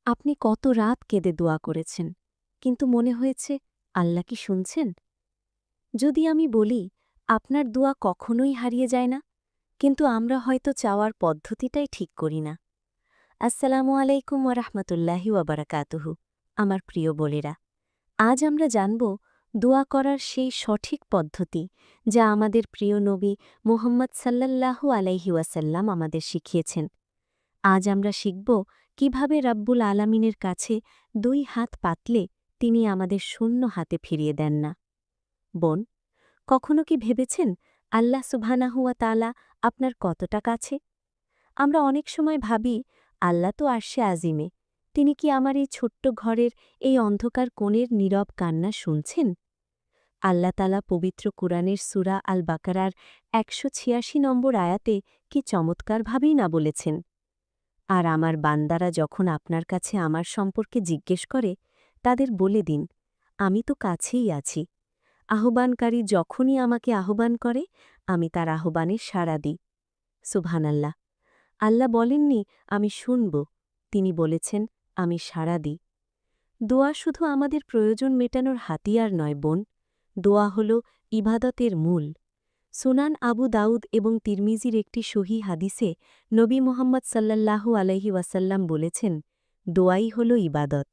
আপনি কত রাত কেঁদে দোয়া করেছেন, কিন্তু মনে হয়েছে আল্লাহ কি শুনছেন? যদি আমি বলি আপনার দোয়া কখনোই হারিয়ে যায় না, কিন্তু আমরা হয়তো চাওয়ার পদ্ধতিটাই ঠিক করি না। আসসালামু আলাইকুম ওরহমতুল্লাহি ওয়াবারাকাতুহু। আমার প্রিয় বোনেরা, আজ আমরা জানব দোয়া করার সেই সঠিক পদ্ধতি যা আমাদের প্রিয় নবী মুহাম্মদ সাল্লাল্লাহু আলাইহি ওয়াসাল্লাম আমাদের শিখিয়েছেন। আজ আমরা শিখব কিভাবে রাব্বুল আলামিনের কাছে দুই হাত পাতলে তিনি আমাদের শূন্য হাতে ফিরিয়ে দেন না। বোন, কখনো কি ভেবেছেন আল্লাহ সুবহানাহু ওয়া তাআলা আপনার কতটা কাছে? আমরা অনেক সময় ভাবি আল্লাহ তো আরশে আজিমে, তিনি কি আমার এই ছোট্ট ঘরের এই অন্ধকার কোণের নীরব কান্না শুনছেন? আল্লাহ তাআলা পবিত্র কুরআনের সূরা আল বাকারার ১৮৬ নম্বর আয়াতে কি চমৎকারভাবেই না বলেছেন, আর আমার বান্দারা যখন আপনার কাছে আমার সম্পর্কে জিজ্ঞেস করে, তাদের বলে দিন, আমি তো কাছেই আছি। আহ্বানকারী যখনই আমাকে আহ্বান করে, আমি তার আহ্বানে সাড়া দিই। সুবহানাল্লাহ। আল্লাহ বলেননি, আমি শুনব, তিনি বলেছেন, আমি সাড়া দিই। দোয়া শুধু আমাদের প্রয়োজন মেটানোর হাতিয়ার নয় বোন, দোয়া হল ইবাদতের মূল। সুনান আবু দাউদ এবং তিরমিজির একটি সহি হাদিসে নবী মুহাম্মদ সাল্লাল্লাহু আলাইহি ওয়াসাল্লাম বলেছেন, দোয়াই হল ইবাদত।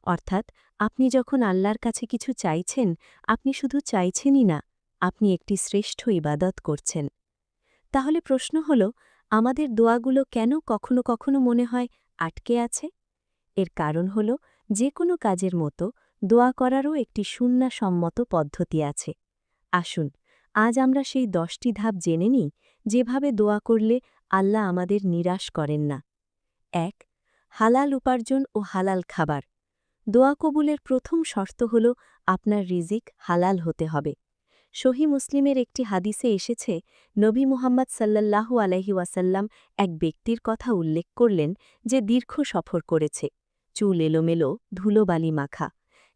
অর্থাৎ আপনি যখন আল্লাহর কাছে কিছু চাইছেন, আপনি শুধু চাইছেনই না, আপনি একটি শ্রেষ্ঠ ইবাদত করছেন। তাহলে প্রশ্ন হল, আমাদের দোয়াগুলো কেন কখনো কখনো মনে হয় আটকে আছে? এর কারণ হল, যে কোনো কাজের মতো দোয়া করারও একটি সুন্নাহসম্মত পদ্ধতি আছে। আসুন, আজ আমরা সেই ১০টি ধাপ জেনে নিই, যেভাবে দোয়া করলে আল্লাহ আমাদের নিরাশ করেন না। ১. হালাল উপার্জন ও হালাল খাবার। দোয়া কবুলের প্রথম শর্ত হল আপনার রিজিক হালাল হতে হবে। সহি মুসলিমের একটি হাদিসে এসেছে, নবী মুহাম্মদ সাল্লাল্লাহু আলাইহি ওয়াসাল্লাম এক ব্যক্তির কথা উল্লেখ করলেন যে দীর্ঘ সফর করেছে, চুল এলোমেলো, ধুলোবালি মাখা।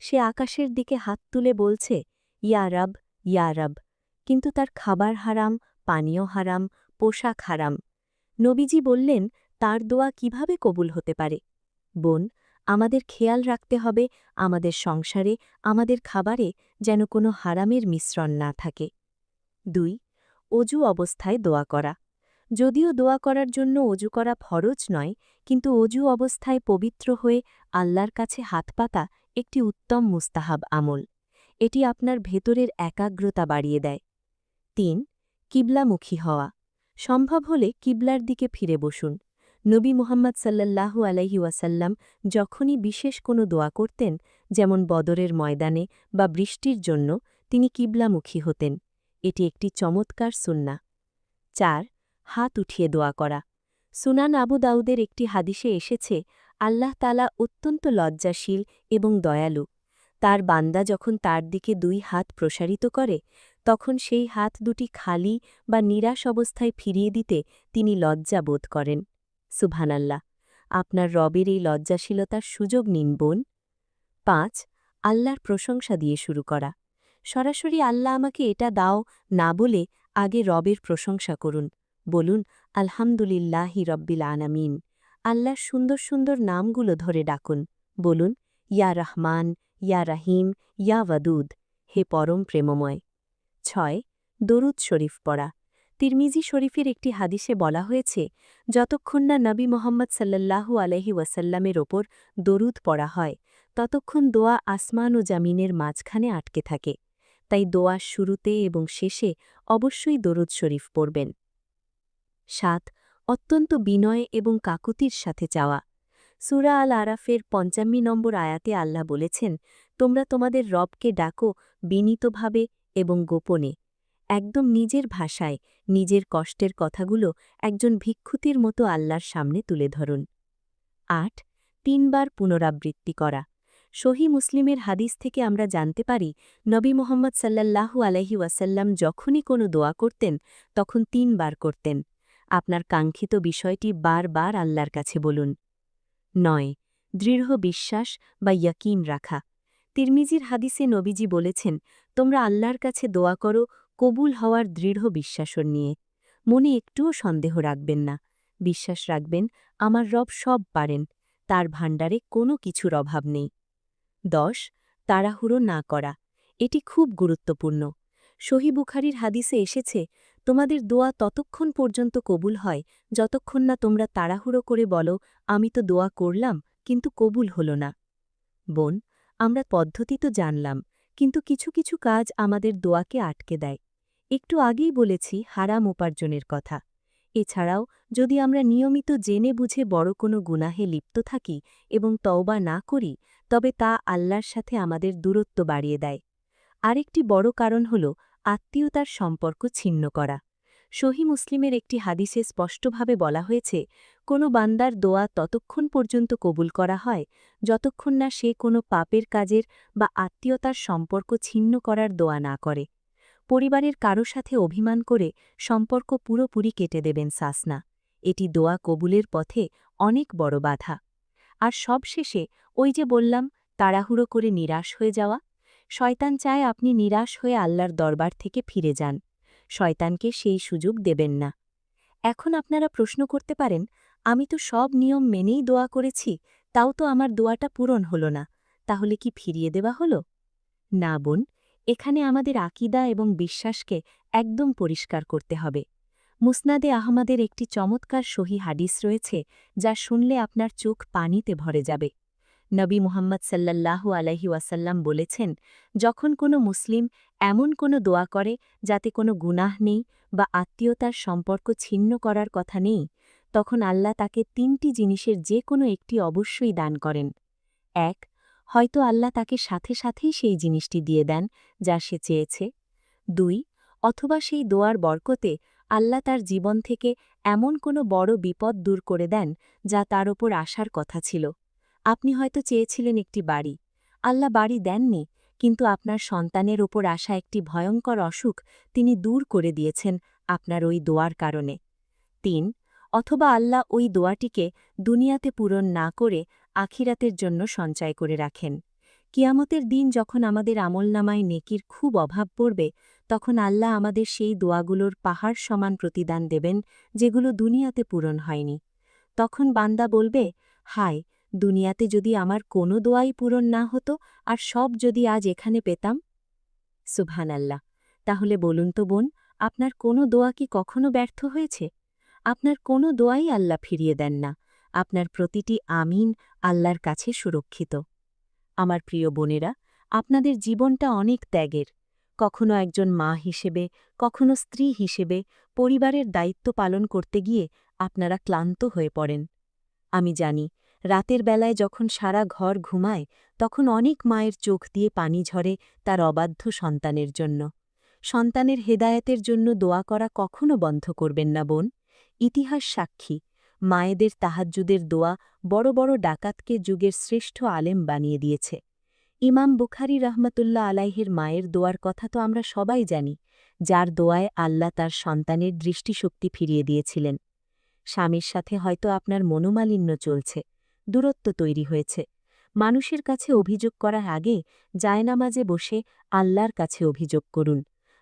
সে আকাশের দিকে হাত তুলে বলছে, ইয়া রব, ইয়া রব, কিন্তু তার খাবার হারাম, পানীয় হারাম, পোশাক হারাম। নবীজি বললেন, তার দোয়া কিভাবে কবুল হতে পারে? বোন, আমাদের খেয়াল রাখতে হবে আমাদের সংসারে, আমাদের খাবারে যেন কোনো হারামের মিশ্রণ না থাকে। ২. অজু অবস্থায় দোয়া করা। যদিও দোয়া করার জন্য অজু করা ফরজ নয়, কিন্তু অজু অবস্থায় পবিত্র হয়ে আল্লাহর কাছে হাত পাতা একটি উত্তম মুস্তাহাব আমল। এটি আপনার ভেতরের একাগ্রতা বাড়িয়ে দেয়। ৩. কিবলামুখী হওয়া। সম্ভব হলে কিবলার দিকে ফিরে বসুন। নবী মুহাম্মদ সাল্লাল্লাহু আলাইহি ওয়াসাল্লাম যখনই বিশেষ কোনো দোয়া করতেন, যেমন বদরের ময়দানে বা বৃষ্টির জন্য, তিনি কিবলামুখী হতেন। এটি একটি চমৎকার সুন্নাহ। ৪. হাত উঠিয়ে দোয়া করা। সুনান আবু দাউদের একটি হাদিসে এসেছে, আল্লাহ তাআলা অত্যন্ত লজ্জাশীল এবং দয়ালু। তার বান্দা যখন তার দিকে দুই হাত প্রসারিত করে, তখন সেই হাত দুটি খালি বা নিরাশ অবস্থায় ফিরিয়ে দিতে তিনি লজ্জা বোধ করেন। সুবহানাল্লাহ। আপনার রবের এই লজ্জাশীলতার সুযোগ নিন বোন। ৫. আল্লাহর প্রশংসা দিয়ে শুরু করা। সরাসরি আল্লাহ আমাকে এটা দাও না বলে আগে রবের প্রশংসা করুন। বলুন, আলহামদুলিল্লাহি রব্বিল আলামিন। আল্লাহর সুন্দর সুন্দর নামগুলো ধরে ডাকুন। বলুন, ইয়া রহমান, ইয়া রাহিম, ইয়া ওয়াদুদ, হে পরম প্রেমময়। ৬. দরুদ শরীফ পড়া। তিরমিজি শরীফের একটি হাদিসে বলা হয়েছে, যতক্ষণ না নবী মোহাম্মদ সাল্লাল্লাহু আলাইহি ওয়াসাল্লামের ওপর দরুদ পড়া হয়, ততক্ষণ দোয়া আসমান ও জামিনের মাঝখানে আটকে থাকে। তাই দোয়ার শুরুতে এবং শেষে অবশ্যই দরুদ শরীফ পড়বেন। ৭. অত্যন্ত বিনয় এবং কাকুতির সাথে চাওয়া। সূরা আল আরাফের ৫৫ নম্বর আয়াতে আল্লাহ বলেছেন, তোমরা তোমাদের রবকে ডাকো বিনীতভাবে এবং গোপনে। একদম নিজের ভাষায় নিজের কষ্টের কথাগুলো একজন ভিক্ষুতির মতো আল্লাহর সামনে তুলে ধরুন। ৮. ৩ বার পুনরাবৃত্তি করা। সহি মুসলিমের হাদিস থেকে আমরা জানতে পারি, নবী মোহাম্মদ সাল্লাল্লাহু আলাইহি ওয়াসাল্লাম যখনই কোনো দোয়া করতেন, তখন ৩ বার করতেন। আপনার কাঙ্ক্ষিত বিষয়টি বারবার আল্লাহর কাছে বলুন। ৯. দৃঢ় বিশ্বাস বা ইয়াকিন রাখা। তিরমিজির হাদিসে নবীজি বলেছেন, তোমরা আল্লাহর কাছে দোয়া করো কবুল হওয়ার দৃঢ় বিশ্বাস নিয়ে। মনে একটুও সন্দেহ রাখবেন না। বিশ্বাস রাখবেন, আমার রব সব পারেন। তার ভাণ্ডারে কোনো কিছুর অভাব নেই। 10. তাড়াহুড়ো না করা। এটি খুব গুরুত্বপূর্ণ। সহি বুখারীর হাদিসে এসেছে, তোমাদের দোয়া ততক্ষণ পর্যন্ত কবুল হয় যতক্ষণ না তোমরা তাড়াহুড়ো করে বলো, আমি তো দোয়া করলাম কিন্তু কবুল হল না। বোন, আমরা পদ্ধতি তো জানলাম, কিন্তু কিছু কিছু কাজ আমাদের দোয়াকে আটকে দেয়। একটু আগেই বলেছি হারাম উপার্জনের কথা। এছাড়াও যদি আমরা নিয়মিত জেনে বুঝে বড় কোনো গুনাহে লিপ্ত থাকি এবং তওবা না করি, তবে তা আল্লাহর সাথে আমাদের দূরত্ব বাড়িয়ে দেয়। আরেকটি বড় কারণ হল আত্মীয়তার সম্পর্ক ছিন্ন করা। সহি মুসলিমের একটি হাদিসে স্পষ্টভাবে বলা হয়েছে, কোনো বান্দার দোয়া ততক্ষণ পর্যন্ত কবুল করা হয় যতক্ষণ না সে কোনো পাপের কাজের বা আত্মীয়তার সম্পর্ক ছিন্ন করার দোয়া না করে। পরিবারের কারো সাথে অভিমান করে সম্পর্ক পুরোপুরি কেটে দেবেন সাসনা। এটি দোয়া কবুলের পথে অনেক বড় বাধা। আর সবশেষে ওই যে বললাম, তাড়াহুড়ো করে নিরাশ হয়ে যাওয়া। শয়তান চায় আপনি নিরাশ হয়ে আল্লাহর দরবার থেকে ফিরে যান। শয়তানকে সেই সুযোগ দেবেন না। এখন আপনারা প্রশ্ন করতে পারেন, আমি তো সব নিয়ম মেনেই দোয়া করেছি, তাও তো আমার দোয়াটা পূরণ হল না, তাহলে কি ফিরিয়ে দেওয়া হল? না বোন, এখানে আমাদের আকীদা এবং বিশ্বাসকে একদম পরিষ্কার করতে হবে। মুসনাদে আহমদের একটি চমৎকার সহি হাদিস রয়েছে, যা শুনলে আপনার চোখ পানিতে ভরে যাবে। নবী মুহাম্মদ সাল্লাল্লাহু আলাইহি ওয়াসাল্লাম বলেছেন, যখন কোনো মুসলিম এমন কোনো দোয়া করে যাতে কোনো গুনাহ নেই বা আত্মীয়তার সম্পর্ক ছিন্ন করার কথা নেই, তখন আল্লাহ তাকে 3টি জিনিসের যে কোনো একটি অবশ্যই দান করেন। 1. হয়তো আল্লাহ তাকে সাথে সাথেই সেই জিনিসটি দিয়ে দেন যা সে চেয়েছে। 2. অথবা সেই দোয়ার বরকতে আল্লাহ তার জীবন থেকে এমন কোনো বড় বিপদ দূর করে দেন যা তার ওপর আসার কথা ছিল। আপনি হয়তো চেয়েছিলেন একটি বাড়ি, আল্লাহ বাড়ি দেননি, কিন্তু আপনার সন্তানের ওপর আসা একটি ভয়ঙ্কর অসুখ তিনি দূর করে দিয়েছেন আপনার ওই দোয়ার কারণে। 3. অথবা আল্লাহ ওই দোয়াটিকে দুনিয়াতে পূরণ না করে আখিরাতের জন্য সঞ্চয় করে রাখেন। কিয়ামতের দিন যখন আমাদের আমলনামায় নেকির খুব অভাব পড়বে, তখন আল্লাহ আমাদের সেই দোয়াগুলোর পাহাড় সমান প্রতিদান দেবেন যেগুলো দুনিয়াতে পূরণ হয়নি। তখন বান্দা বলবে, হায়, দুনিয়াতে যদি আমার কোনো দোয়াই পূরণ না হতো আর সব যদি আজ এখানে পেতাম। সুবহানাল্লাহ। তাহলে বলুন তো বোন, আপনার কোনো দোয়া কি কখনো ব্যর্থ হয়েছে? আপনার কোনো দোয়াই আল্লাহ ফিরিয়ে দেন না। আপনার প্রতিটি আমিন আল্লাহর কাছে সুরক্ষিত। আমার প্রিয় বোনেরা, আপনাদের জীবনটা অনেক ত্যাগের। কখনো একজন মা হিসেবে, কখনো স্ত্রী হিসেবে পরিবারের দায়িত্ব পালন করতে গিয়ে আপনারা ক্লান্ত হয়ে পড়েন। আমি জানি, রাতের বেলায় যখন সারা ঘর ঘুমায়, তখন অনেক মায়ের চোখ দিয়ে পানি ঝরে তার অবাধ্য সন্তানের জন্য। সন্তানের হেদায়েতের জন্য দোয়া করা কখনো বন্ধ করবেন না বোন। ইতিহাস সাক্ষী, মায়েদের তাহাজ্জুদের দোয়া বড় বড় ডাকাতকে যুগের শ্রেষ্ঠ আলেম বানিয়ে দিয়েছে। ইমাম বুখারী রহমতুল্লাহ আলাইহির মায়ের দোয়ার কথা তো আমরা সবাই জানি, যার দোয়ায় আল্লাহ তার সন্তানের দৃষ্টিশক্তি ফিরিয়ে দিয়েছিলেন। স্বামীর সাথে হয়তো আপনার মনোমালিন্য চলছে, দূরত্ব তৈরি হয়েছে। মানুষের কাছে অভিযোগ করার আগে জায়নামাজে বসে আল্লাহর কাছে অভিযোগ করুন।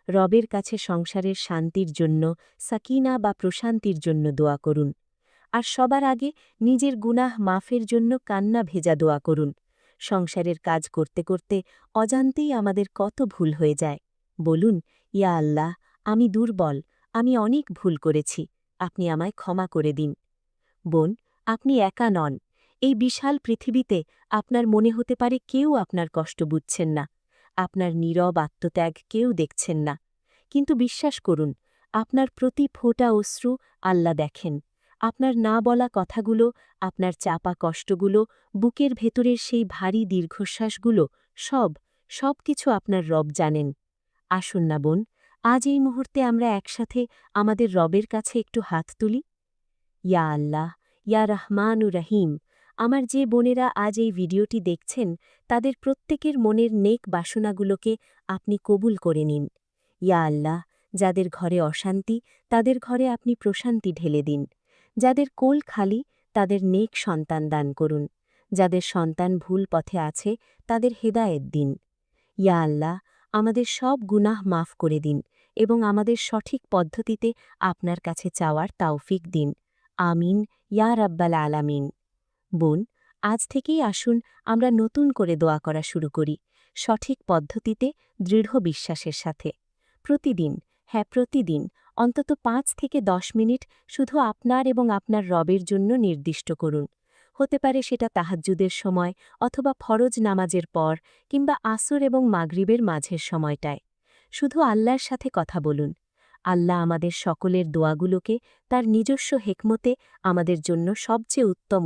রবের কাছে সংসারের শান্তির জন্য, সাকিনা বা প্রশান্তির জন্য দোয়া করুন। আর সবার আগে নিজের গুনাহ মাফের জন্য কান্না ভেজা দোয়া করুন। সংসারের কাজ করতে করতে অজান্তেই আমাদের কত ভুল হয়ে যায়। বলুন, ইয়া আল্লাহ, আমি দুর্বল, আমি অনেক ভুল করেছি, আপনি আমায় ক্ষমা করে দিন। বোন, আপনি একা নন। এই বিশাল পৃথিবীতে আপনার মনে হতে পারে কেউ আপনার কষ্ট বুঝছেন না, আপনার নীরব আত্মত্যাগ কেউ দেখছেন না। কিন্তু বিশ্বাস করুন, আপনার প্রতি ফোঁটা অশ্রু আল্লাহ দেখেন। আপনার না বলা কথাগুলো, আপনার চাপা কষ্টগুলো, বুকের ভেতরের সেই ভারী দীর্ঘশ্বাসগুলো, সব কিছু আপনার রব জানেন। আসুন না বোন, আজ এই মুহূর্তে আমরা একসাথে আমাদের রবের কাছে একটু হাত তুলি। ইয়া আল্লাহ, ইয়া রহমানু রহিম, আমার যে বোনেরা আজ এই ভিডিওটি দেখছেন, তাদের প্রত্যেকের মনের নেক বাসনাগুলোকে আপনি কবুল করে নিন। ইয়া আল্লাহ, যাদের ঘরে অশান্তি, তাদের ঘরে আপনি প্রশান্তি ঢেলে দিন। যাদের কোল খালি, তাদের নেক সন্তান দান করুন। যাদের সন্তান ভুল পথে আছে, তাদের হেদায়েত দিন। ইয়া আল্লাহ, আমাদের সব গুনাহ মাফ করে দিন এবং আমাদের সঠিক পদ্ধতিতে আপনার কাছে চাওয়ার তাওফিক দিন। আমিন, ইয়া রাব্বাল আলামিন। বোন, আজ থেকেই আসুন আমরা নতুন করে দোয়া করা শুরু করি, সঠিক পদ্ধতিতে, দৃঢ় বিশ্বাসের সাথে। প্রতিদিন, হ্যাঁ প্রতিদিন, অন্তত ৫ থেকে ১০ মিনিট শুধু আপনার এবং আপনার রবের জন্য নির্দিষ্ট করুন। হতে পারে সেটা তাহাজ্জুদের সময় অথবা ফরজ নামাজের পর কিংবা আসর এবং মাগরিবের মাঝের সময়টায়। শুধু আল্লাহর সাথে কথা বলুন। আল্লাহ আমাদের সকলের দোয়াগুলোকে তার নিজস্ব হেকমতে আমাদের জন্য সবচেয়ে উত্তম